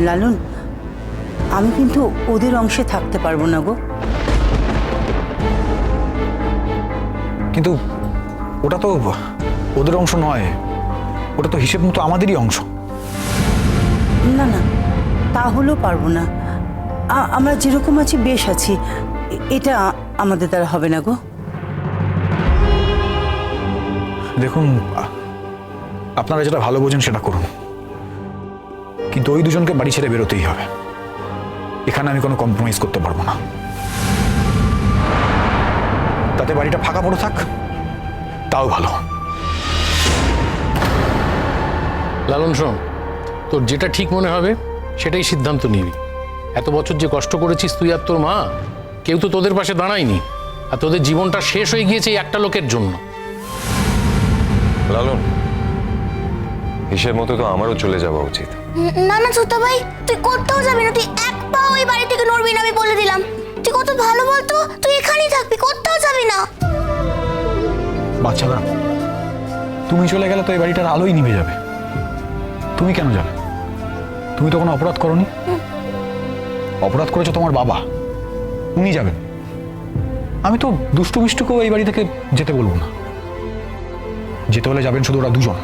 লালন, আমি কিন্তু ওদের অংশে থাকতে পারবো না গো। কিন্তু ওটা তো ওদের অংশ নয়, ওটা তো হিসেব মতো আমাদেরই অংশ। না না, তাহলেও পারবো না। আমরা যেরকম আছি বেশ আছি, এটা আমাদের দ্বারা হবে না গো। দেখুন, আপনারা যেটা ভালো বোঝেন সেটা করুন, কিন্তু ওই দুজনকে বাড়ি ছেড়ে বেরোতেই হবে। এখানে আমি কোনো কম্প্রোমাইজ করতে পারবো না। তাতে বাড়িটা ফাঁকা পড়ে থাক, তাও ভালো। লালন শোন, তোর যেটা ঠিক মনে হবে সেটাই সিদ্ধান্ত নিবি। এত বছর যে কষ্ট করেছিস তুই আর তোর মা, কেউ তো তোদের পাশে দাঁড়ায়নি, আর তোদের জীবনটা শেষ হয়ে গিয়েছে এই একটা লোকের জন্য। লালন, হিসেব মতো তো আমারও চলে যাওয়া উচিত। না না ছোট ভাই, তুই কোথাও যাবি না, তুই এক পা ওই বাড়ি থেকে নড়বি না, আমি বলে দিলাম। তুই কত ভালো বলতো, তুই এখানেই থাকবি, কোথাও যাবি না। বাচ্চারা, তুমি চলে গেলে তো এই বাড়িটার আলোই নিভে যাবে। তুমি কেন যাবে? তুমি তো কোনো অপরাধ করনি। অপরাধ করেছো তোমার বাবা, উনি যাবেন। আমি তো দুষ্টু মিষ্টুকেও এই বাড়ি থেকে যেতে বলবো না। যেতে হলে যাবেন শুধু ওরা দুজন।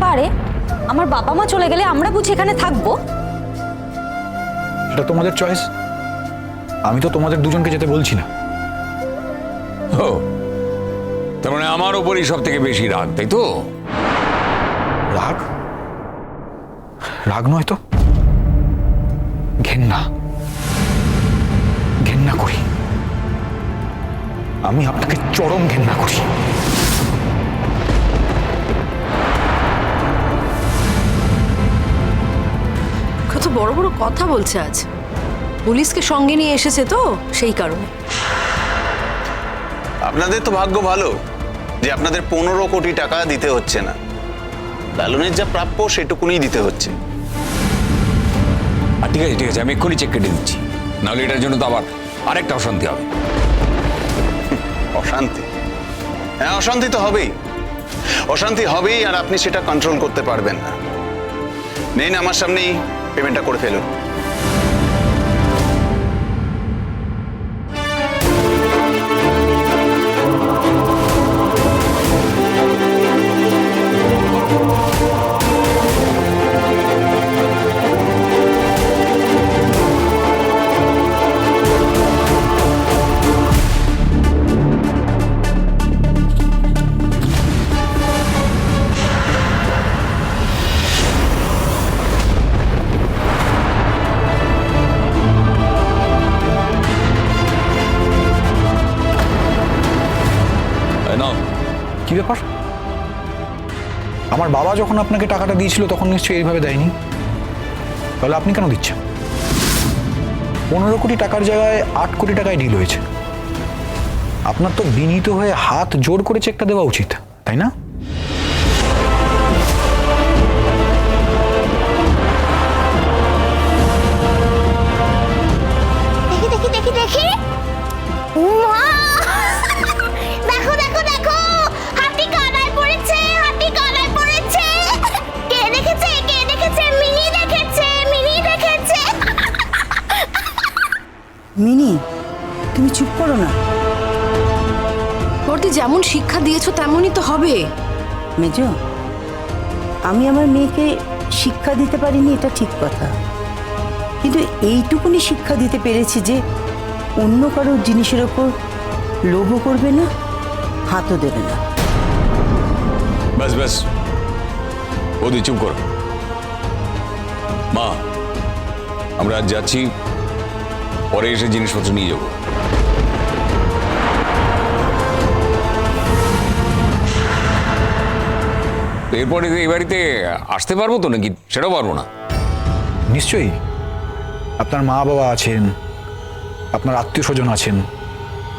বারে, আমার বাবা মা চলে গেলে আমরা বুঝি এখানে থাকবো? এটা তোমাদের চয়েস, আমি তো তোমাদের দুজনকে যেতে বলছি না। ও, তার মানে আমার ওপরই সব থেকে বেশি রাগ, তাই তো? রাগ? রাগ নয় তো, ঘেন্না। ঘেন্না করি, আমি আপনাকে চরম ঘেন্না করি। কত বড় বড় কথা বলছে আজ। পুলিশকে সঙ্গে নিয়ে এসেছে তো, সেই কারণে। আপনাদের তো ভাগ্য ভালো যে আপনাদের 15 কোটি টাকা দিতে হচ্ছে না। লালনের যা প্রাপ্য সেটুকুনি দিতে হচ্ছে। আর ঠিক আছে ঠিক আছে, আমি এক্ষুনি চেক কেটে দিচ্ছি, নাহলে এটার জন্য তো আবার আরেকটা অশান্তি হবে। অশান্তি? হ্যাঁ, অশান্তি তো হবেই। অশান্তি হবেই, আর আপনি সেটা কন্ট্রোল করতে পারবেন না। নেই না, আমার সামনেই পেমেন্টটা করে ফেলুন। নাও। কি ব্যাপার? আমার বাবা যখন আপনাকে টাকাটা দিয়েছিল তখন নিশ্চয়ই এইভাবে দেয়নি, তাহলে আপনি কেন দিচ্ছেন? 15 কোটি টাকার জায়গায় 8 কোটি টাকায় ডিল হয়েছে। আপনার তো বিনীত হয়ে হাত জোড় করে চেকটা দেওয়া উচিত, তাই না? দেখি দেখি দেখি দেখি, মা! দেখো দেখো দেখো, হাতি কানায় পড়েছে, হাতি কানায় পড়েছে। কে দেখেছে, কে দেখেছে? মিনি দেখেছে, মিনি দেখেছে। মিনি, তুমি চুপ করো না। বর্দি, যেমন শিক্ষা দিয়েছো তেমনই তো হবে। মেজো, আমি আমার মেয়েকে শিক্ষা দিতে পারিনি, এটা ঠিক কথা, কিন্তু এইটুকুনি শিক্ষা দিতে পেরেছি যে অন্য কারো জিনিসের ওপর লোভও করবে না, হাতও দেবে না। ব্যাস ব্যাস, ওদি চুপ করো। মা, আমরা আজ যাচ্ছি, পরে এসে জিনিসপত্র নিয়ে যাবো। এরপরে এই বাড়িতে আসতে পারবো তো নাকি, সেটাও পারবো না? নিশ্চয়ই। আপনার মা বাবা আছেন, আপনার আত্মীয় স্বজন আছেন,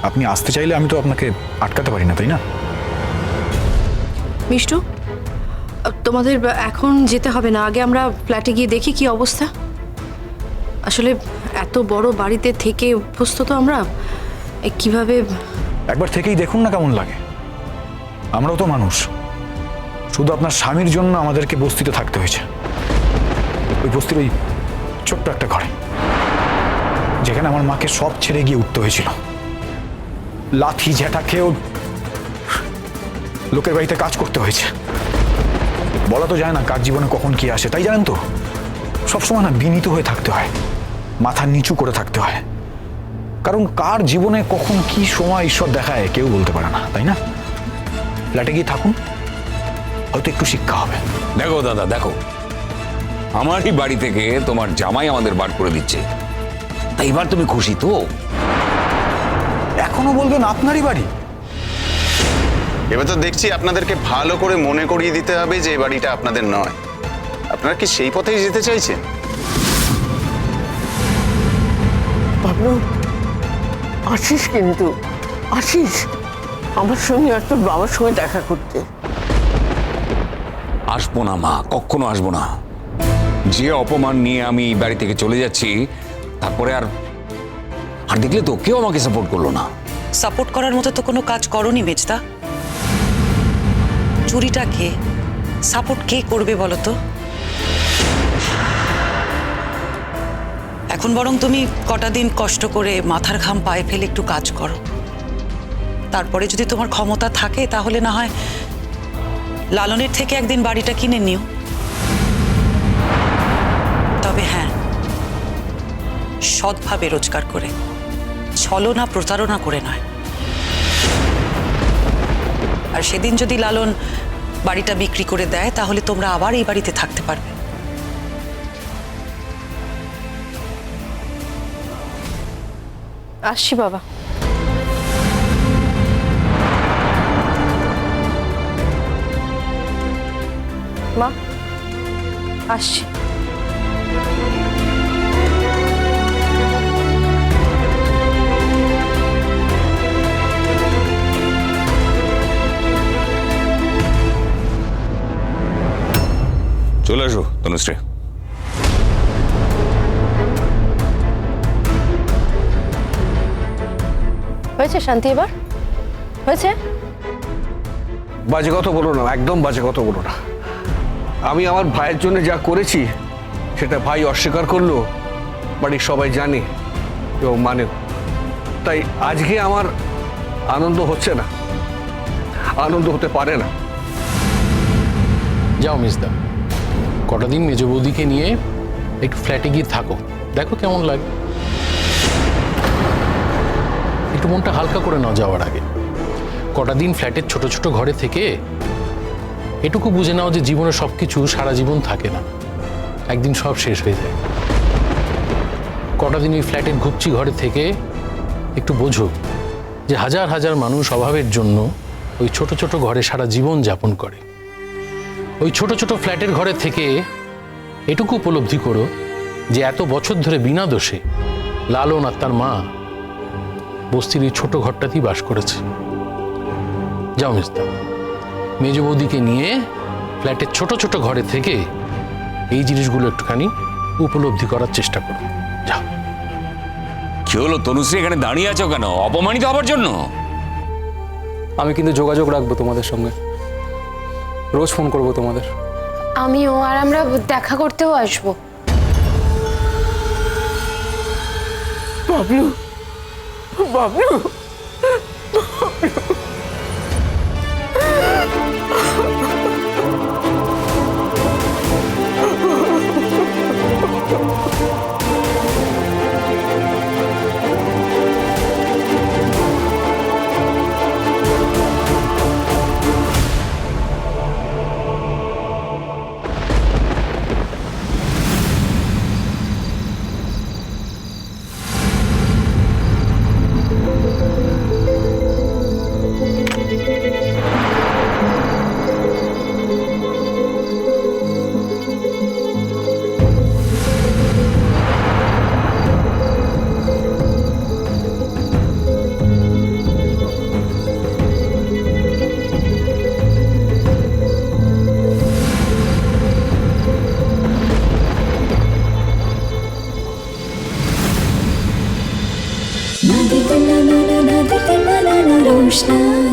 আপনি আসতে চাইলে আমি তো আপনাকে আটকাতে পারি না, তাই না? মিষ্টু, তোমাদের এখন যেতে হবে না, আগে আমরা ফ্ল্যাটে গিয়ে দেখি কি অবস্থা। আসলে এত বড় বাড়িতে থেকে অভ্যস্ত তো আমরা, কিভাবে। একবার থেকেই দেখুন না কেমন লাগে। আমরাও তো মানুষ, শুধু আপনার স্বামীর জন্য আমাদেরকে বস্তিতে থাকতে হয়েছে। ওই বস্তির ওই ছোট্ট একটা ঘরে, যেখানে আমার মাকে সব ছেড়ে গিয়ে উঠতে হয়েছিল। লাথি ঝেঁটা খেয়েও লোকের বাড়িতে কাজ করতে হয়েছে। বলা তো যায় না কার জীবনে কখন কি আসে, তাই জানেন তো সবসময় না বিনীত হয়ে থাকতে হয়, মাথা নিচু করে থাকতে হয়, কারণ কার জীবনে কখন কি সময় ঈশ্বর দেখায় কেউ বলতে পারে না, তাই না? ফ্ল্যাটে গিয়ে থাকুন, হয়তো একটু শিক্ষা হবে। দেখো দাদা, দেখো, আমারই বাড়ি থেকে তোমার জামাই আমাদের বার করে দিচ্ছে, তাই এবার তুমি খুশি তো? এখনো বলবেন আপনারই বাড়ি? এবার তো দেখছি আপনাদেরকে ভালো করে মনে করিয়ে দিতে হবে যে এই বাড়িটা আপনাদের নয়। আপনারা কি সেই পথেই যেতে চাইছেন? বাবলু, আসিস কিন্তু, আসিস আমার সঙ্গে আর তোর বাবার সঙ্গে দেখা করতে। আসবো না মা, কখনো আসবো না। যে অপমান নিয়ে আমি এই বাড়ি থেকে চলে যাচ্ছি, তারপরে আর আর দেখলে তো কেউ আমাকে সাপোর্ট করলো না। সাপোর্ট করার মতো তো কোনো কাজ করনি মেজদা। চুরিটা কে, সাপোর্ট কে করবে বলো তো? এখন বরং তুমি কটা দিন কষ্ট করে মাথার ঘাম পায়ে ফেলে একটু কাজ করো, তারপরে যদি তোমার ক্ষমতা থাকে তাহলে না হয় লালনের থেকে একদিন বাড়িটা কিনে নিও। তবে হ্যাঁ, সৎভাবে রোজগার করে, ছলনা প্রতারণা করে নয়। আর সেদিন যদি লালন বাড়িটা বিক্রি করে দেয় তাহলে তোমরা আবার এই বাড়িতে থাকতে পারবে। আসছি বাবা। মা, আসছি। চলে আসো তনুশ্রী। হয়েছে শান্তি, এবার হয়েছে? বাজে কথা বলো না, একদম বাজে কথা বলো না। আমি আমার ভাইয়ের জন্য যা করেছি সেটা ভাই অস্বীকার করলো, বাড়ির সবাই জানে এবং মানেও। তাই আজকে আমার আনন্দ হচ্ছে না, আনন্দ হতে পারে না। যাও মিসদা, কটা দিন মেজ বৌদিকে নিয়ে একটু ফ্ল্যাটে গিয়ে থাকো, দেখো কেমন লাগে। একটু মনটা হালকা করে নাও যাওয়ার আগে। কটা দিন ফ্ল্যাটের ছোট ছোট ঘরে থেকে এটুকু বুঝে নাও যে জীবনে সবকিছু সারা জীবন থাকে না, একদিন সব শেষ হয়ে যায়। কটা দিন ওই ফ্ল্যাটের ঘুপচি ঘরে থেকে একটু বোঝো যে হাজার হাজার মানুষ অভাবের জন্য ওই ছোট ছোট ঘরে সারা জীবন যাপন করে। ওই ছোট ছোট ফ্ল্যাটের ঘরে থেকে এটুকু উপলব্ধি করো যে এত বছর ধরে বিনা দোষে লালন আর তার মা বস্তির এই ছোট ঘরটাতেই বাস করেছে। যাও মিস্তা, মেজ বৌদিকে নিয়ে ফ্ল্যাটের ছোট ছোট ঘরে থেকে এই জিনিসগুলো একটুখানি উপলব্ধি করার চেষ্টা করো, যাও। কি হলো তনুশ্রী, এখানে দাঁড়িয়ে আছো কেন? অপমানিত হবার জন্য? আমি কিন্তু যোগাযোগ রাখবো তোমাদের সঙ্গে, রোজ ফোন করবো তোমাদের। আমিও, আর আমরা দেখা করতেও আসবো। বাবলু, বাবলু, रोशना